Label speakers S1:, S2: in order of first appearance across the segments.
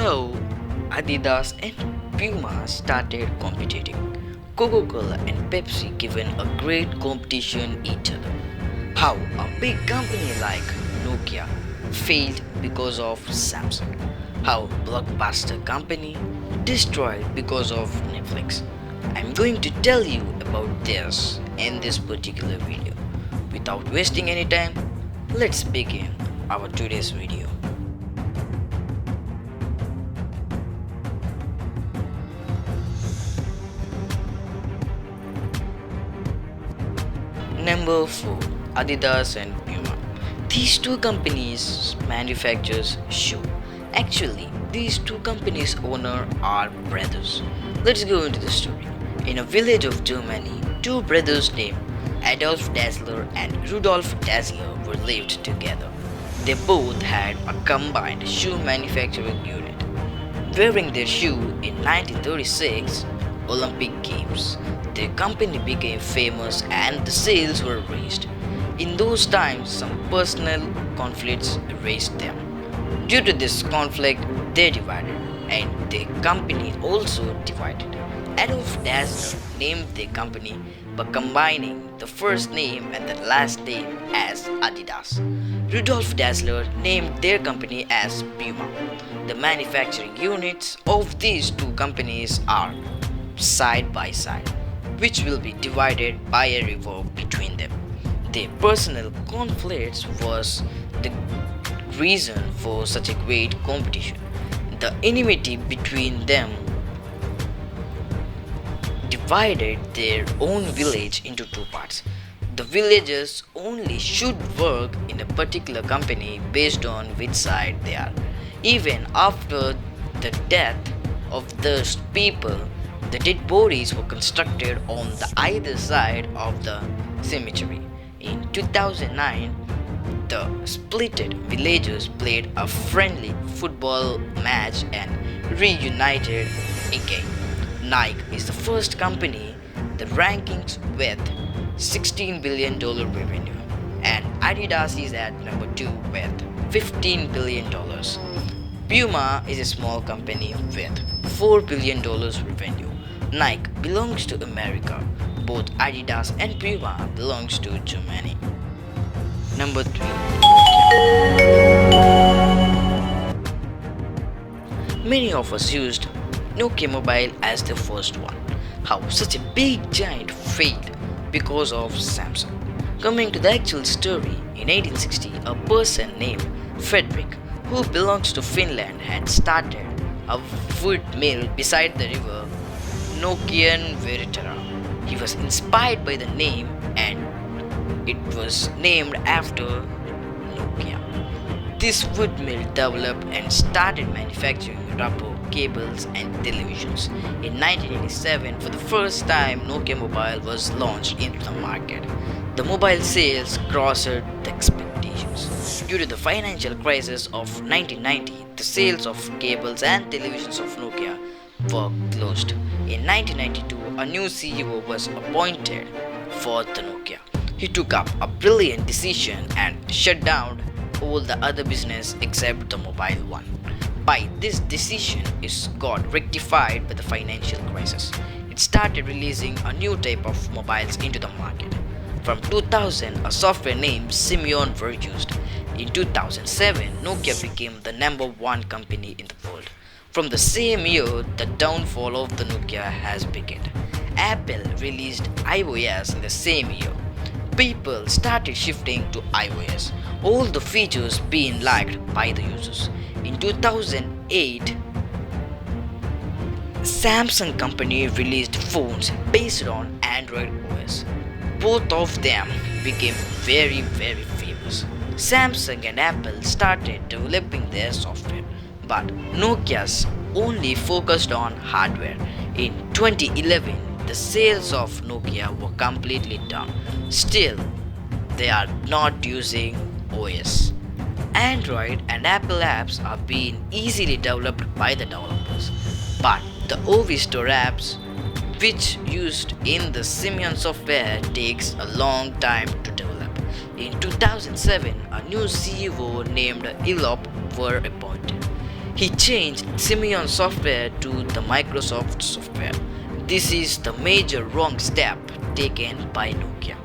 S1: how Adidas and Puma started competing. Coca-Cola and Pepsi given a great competition each other. How a big company like Nokia failed because of Samsung. How Blockbuster company destroyed because of Netflix. I'm going to tell you about this in this particular video. Without wasting any time, let's begin our today's video. Number 4. Adidas and Puma. These two companies manufactures shoe. Actually, these two companies' owner are brothers. Let's go into the story. In a village of Germany, two brothers named Adolf Dassler and Rudolf Dassler were lived together. They both had a combined shoe manufacturing unit. Wearing their shoe in 1936 Olympic Games, their company became famous and the sales were raised. In those times, some personal conflicts raised them. Due to this conflict, they divided, and their company also divided. Adolf Dassler named their company by combining the first name and the last name as Adidas. Rudolf Dassler named their company as Puma. The manufacturing units of these two companies are side by side, which will be divided by a river between them. Their personal conflicts was the reason for such a great competition. The enmity between them divided their own village into two parts. The villagers only should work in a particular company based on which side they are. Even after the death of those people, the dead bodies were constructed on the either side of the cemetery. In 2009, the splitted villagers played a friendly football match and reunited again. Nike is the first company that rankings with $16 billion revenue, and Adidas is at number 2 with $15 billion. Puma is a small company with $4 billion revenue. Nike belongs to America. Both Adidas and Puma belongs to Germany. Number 3. Many of us used Nokia mobile as the first one. How such a big giant failed because of Samsung. Coming to the actual story, in 1860, a person named Frederick, who belongs to Finland, had started a wood mill beside the river Nokian Veritara. He was inspired by the name and it was named after Nokia. This wood mill developed and started manufacturing rubber, cables and televisions. In 1987, for the first time, Nokia Mobile was launched into the market. The mobile sales crossed the expectations. Due to the financial crisis of 1990, the sales of cables and televisions of Nokia were closed. In 1992, a new CEO was appointed for the Nokia. He took up a brilliant decision and shut down all the other business except the mobile one. By this decision, it got rectified by the financial crisis. It started releasing a new type of mobiles into the market. From 2000, a software named Symbian were used. In 2007, Nokia became the number 1 company in the world. From the same year, the downfall of the Nokia has begun. Apple released iOS in the same year. People started shifting to iOS, all the features being liked by the users. In 2008, Samsung company released phones based on Android OS. Both of them became very famous. Samsung and Apple started developing their software, but Nokia's only focused on hardware. In 2011, the sales of Nokia were completely down. Still, they are not using OS. Android and Apple apps are being easily developed by the developers, but the OS Store apps, which used in the Symbian software, takes a long time to develop. In 2007, a new CEO named Ilop were appointed. He changed Symbian software to the Microsoft software. This is the major wrong step taken by Nokia.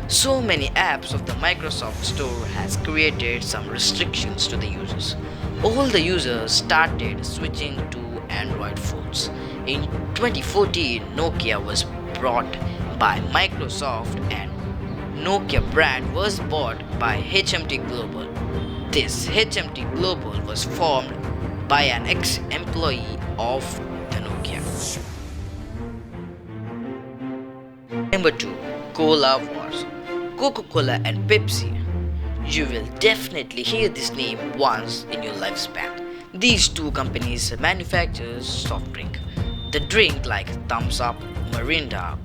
S1: So many apps of the Microsoft Store has created some restrictions to the users. All the users started switching to Android phones. In 2014, Nokia was bought by Microsoft and Nokia brand was bought by HMT Global. This HMT Global was formed by an ex-employee of the Nokia. Number 2. Cola Wars. Coca-Cola and Pepsi. You will definitely hear this name once in your lifespan. These two companies manufacture soft drink. The drink like Thumbs Up, Mirinda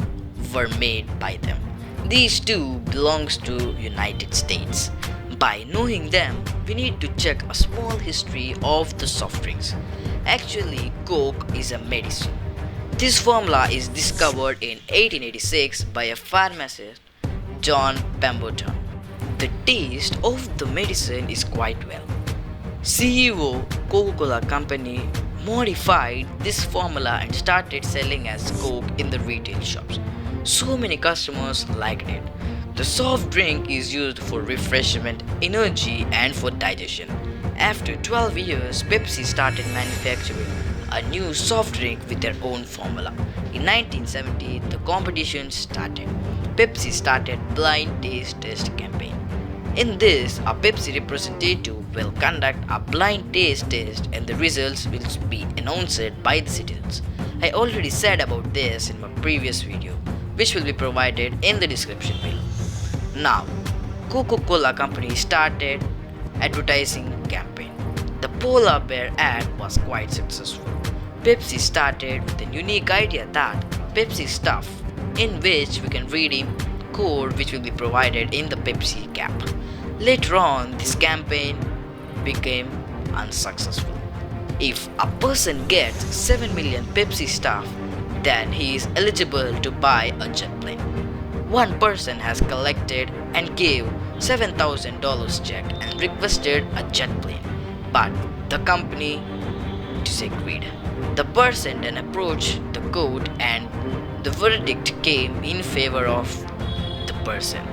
S1: were made by them. These two belongs to United States. By knowing them, we need to check a small history of the soft drinks. Actually, Coke is a medicine. This formula is discovered in 1886 by a pharmacist, John Pemberton. The taste of the medicine is quite well. CEO Coca-Cola Company modified this formula and started selling as Coke in the retail shops. So many customers liked it. The soft drink is used for refreshment, energy and for digestion. After 12 years, Pepsi started manufacturing a new soft drink with their own formula. In 1970, the competition started. Pepsi started blind taste test campaign. In this, a Pepsi representative will conduct a blind taste test and the results will be announced by the citizens. I already said about this in my previous video, which will be provided in the description below. Now, Coca-Cola company started advertising campaign. The polar bear ad was quite successful. Pepsi started with a unique idea that Pepsi stuff, in which we can redeem code which will be provided in the Pepsi cap. Later on, this campaign became unsuccessful. If a person gets 7 million Pepsi stuff, then he is eligible to buy a jet plane. One person has collected and gave $7,000 check and requested a jet plane, but the company disagreed. The person then approached the court and the verdict came in favor of the person.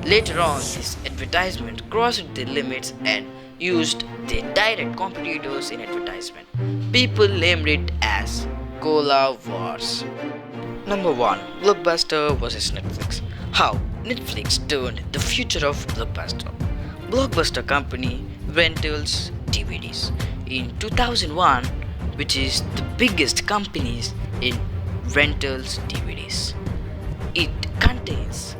S1: Later on, this advertisement crossed the limits and used the direct competitors in advertisement. People named it as Cola Wars. Number 1. Blockbuster vs Netflix. How Netflix turned the future of Blockbuster. Blockbuster company rentals DVDs. In 2001, which is the biggest companies in rentals DVDs. It contains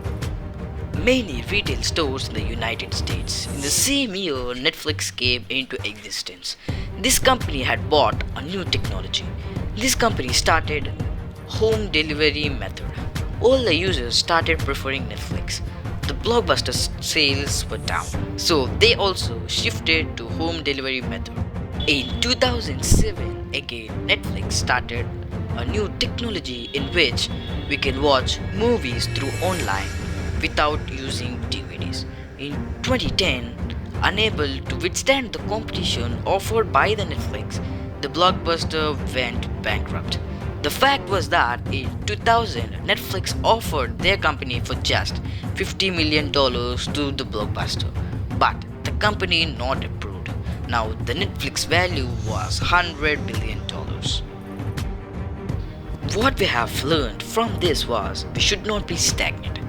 S1: many retail stores in the United States. In the same year, Netflix came into existence. This company had bought a new technology. This company started home delivery method. All the users started preferring Netflix. The Blockbuster sales were down, so they also shifted to home delivery method. In 2007, again Netflix started a new technology in which we can watch movies through online without using DVDs. In 2010, unable to withstand the competition offered by the Netflix, the Blockbuster went bankrupt. The fact was that in 2000, Netflix offered their company for just $50 million to the Blockbuster, but the company not approved. Now the Netflix value was $100 billion. What we have learned from this was we should not be stagnant.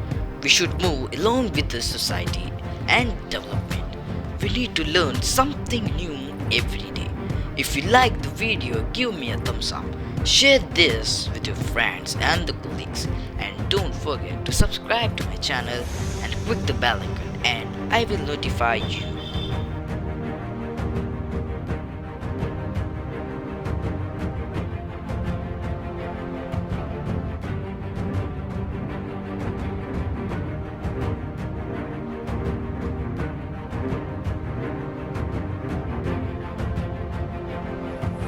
S1: We should move along with the society and development. We need to learn something new every day. If you like the video, give me a thumbs up. Share this with your friends and the colleagues, and don't forget to subscribe to my channel and click the bell icon, and I will notify you